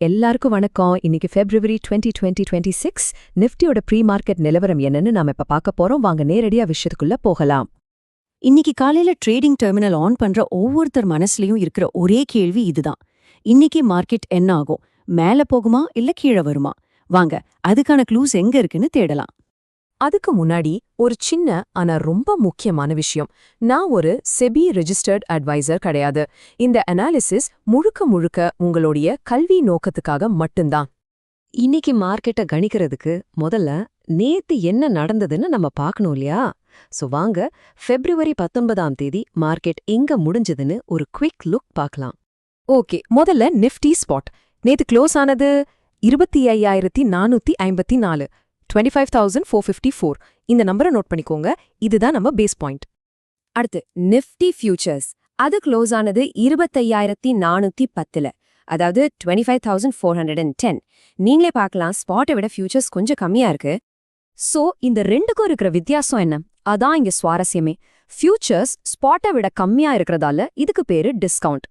எல்லாருக்கும் வணக்கம். இன்னைக்கு February 2026 நிஃப்டியோட ப்ரீ மார்க்கெட் நிலவரம் என்னன்னு நாம இப்ப பார்க்க போறோம். வாங்க நேரடியா விஷயத்துக்குள்ள போகலாம். இன்னைக்கு காலையில ட்ரேடிங் டெர்மினல் ஆன் பண்ற ஒவ்வொருத்தர் மனசுலயும் இருக்கிற ஒரே கேள்வி இதுதான். இன்னைக்கு மார்க்கெட் என்ன ஆகும்? மேல போகுமா இல்ல கீழே வருமா? வாங்க அதுக்கான க்ளூஸ் எங்க இருக்குன்னு தேடலாம். அதுக்கு முன்னாடி ஒரு சின்ன ஆனா ரொம்ப முக்கியமான விஷயம். நான் ஒரு செபி ரெஜிஸ்டர்ட் அட்வைசர் கிடையாது. இந்த அனாலிசிஸ் முழுக்க முழுக்க உங்களுடைய கல்வி நோக்கத்துக்காக மட்டும்தான். இன்னைக்கு மார்க்கெட்டை கணிக்கிறதுக்கு முதல்ல நேத்து என்ன நடந்ததுன்னு நம்ம பார்க்கணும் இல்லையா? சோ வாங்க February 19ஆம் தேதி மார்க்கெட் எங்க முடிஞ்சதுன்னு ஒரு குவிக் லுக் பார்க்கலாம். ஓகே, முதல்ல நிஃப்டி ஸ்பாட். நேத்து க்ளோஸ் ஆனது 25,454, 25,454. இந்த நம்பரை நோட் பண்ணிக்கோங்க. இதுதான் நம்ம பேஸ் பாயிண்ட். அடுத்து நிஃப்டி ஃபியூச்சர்ஸ். அது க்ளோஸ் ஆனது 25,410, அதாவது 25,410. நீங்களே பார்க்கலாம், ஸ்பாட்டை விட ஃபியூச்சர்ஸ் கொஞ்சம் கம்மியா இருக்கு. சோ இந்த ரெண்டுக்கும் இருக்கிற வித்தியாசம் என்ன? அதான் இங்க சுவாரஸ்யமே. ஃபியூச்சர்ஸ் ஸ்பாட்டை விட கம்மியா இருக்கிறதால இதுக்கு பேரு டிஸ்கவுண்ட்.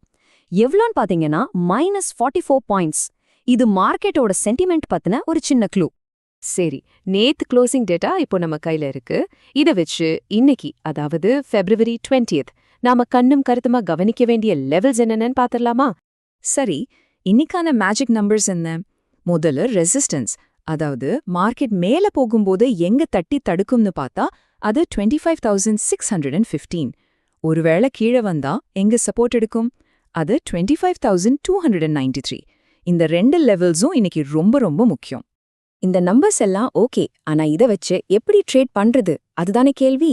எவ்வளோன்னு பாத்தீங்கன்னா -44 பாயிண்ட்ஸ். இது மார்க்கெட்டோட சென்டிமெண்ட் பத்தின ஒரு சின்ன க்ளூ. சரி, நேத்து க்ளோசிங் டேட்டா இப்போ நம்ம கையில இருக்கு. இத வச்சு இன்னைக்கு, அதாவது February 20th, நாம கண்ணும் கருத்துமா கவனிக்க வேண்டிய லெவல்ஸ் என்னன்னு பாத்திரலாமா? சரி, இன்னைக்கான மேஜிக் நம்பர்ஸ் என்ன? முதல்ல ரெசிஸ்டன்ஸ், அதாவது மார்க்கெட் மேல போகும்போது எங்க தட்டி தடுக்கும்னு பார்த்தா அது 25,615. ஒருவேளை கீழே வந்தா எங்க சப்போர்ட் எடுக்கும்? அது 25,293. இந்த ரெண்டு லெவல்ஸும் இன்னைக்கு ரொம்ப ரொம்ப முக்கியம். இந்த நம்பர்ஸ் எல்லாம் ஓகே, ஆனா இதை வச்சு எப்படி ட்ரேட் பண்றது? அதுதானே கேள்வி.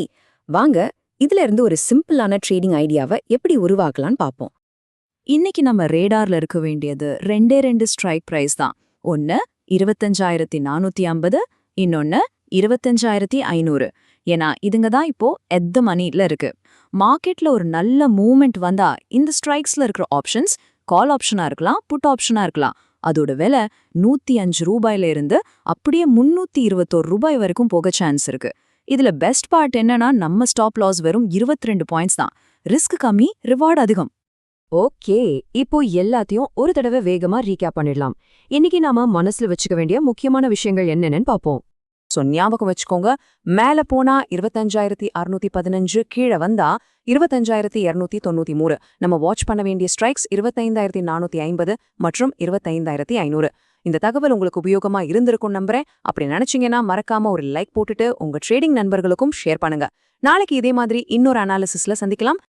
வாங்க இதுல இருந்து ஒரு சிம்பிளான ட்ரேடிங் ஐடியாவை எப்படி உருவாக்கலாம்னு பார்ப்போம். இன்னைக்கு நம்ம ரேடார்ல இருக்க வேண்டியது ரெண்டு ஸ்ட்ரைக் பிரைஸ் தான். ஒன்னு 25,450, இன்னொன்னு 25,500. ஏன்னா இதுங்க தான் இப்போ எட் த மணில இருக்கு. மார்க்கெட்ல ஒரு நல்ல மூவ்மெண்ட் வந்தா இந்த ஸ்ட்ரைக்ஸ்ல இருக்கிற ஆப்ஷன்ஸ் கால் ஆப்ஷனா இருக்கலாம், புட் ஆப்ஷனா இருக்கலாம். அதோட விலை 105 ரூபாயில இருந்து அப்படியே 321 ரூபாய் வரைக்கும் போக சான்ஸ் இருக்கு. இதுல பெஸ்ட் பார்ட் என்னன்னா, நம்ம ஸ்டாப் லாஸ் வெறும் 22 பாயிண்ட்ஸ் தான். ரிஸ்க் கம்மி, ரிவார்டு அதிகம். ஓகே, இப்போ எல்லாத்தையும் ஒரு தடவை வேகமா ரீகேப் பண்ணிடலாம். இன்னைக்கு நாம மனசுல வச்சுக்க வேண்டிய முக்கியமான விஷயங்கள் என்னன்னு பாப்போம். சோ ஞாபகம் வச்சுக்கோங்க, மேல போனா 25,615, கீழே வந்தா 25,293. நம்ம வாட்ச் பண்ண வேண்டிய ஸ்ட்ரைக்ஸ் 25,450 மற்றும் 25,500. இந்த தகவல் உங்களுக்கு உபயோகமா இருந்திருக்கும் நம்புறேன். அப்படி நினைச்சீங்கன்னா மறக்காம ஒரு லைக் போட்டுட்டு உங்க ட்ரேடிங் நண்பர்களுக்கும் ஷேர் பண்ணுங்க. நாளைக்கு இதே மாதிரி இன்னொரு அனாலிசிஸ்ல சந்திக்கலாம்.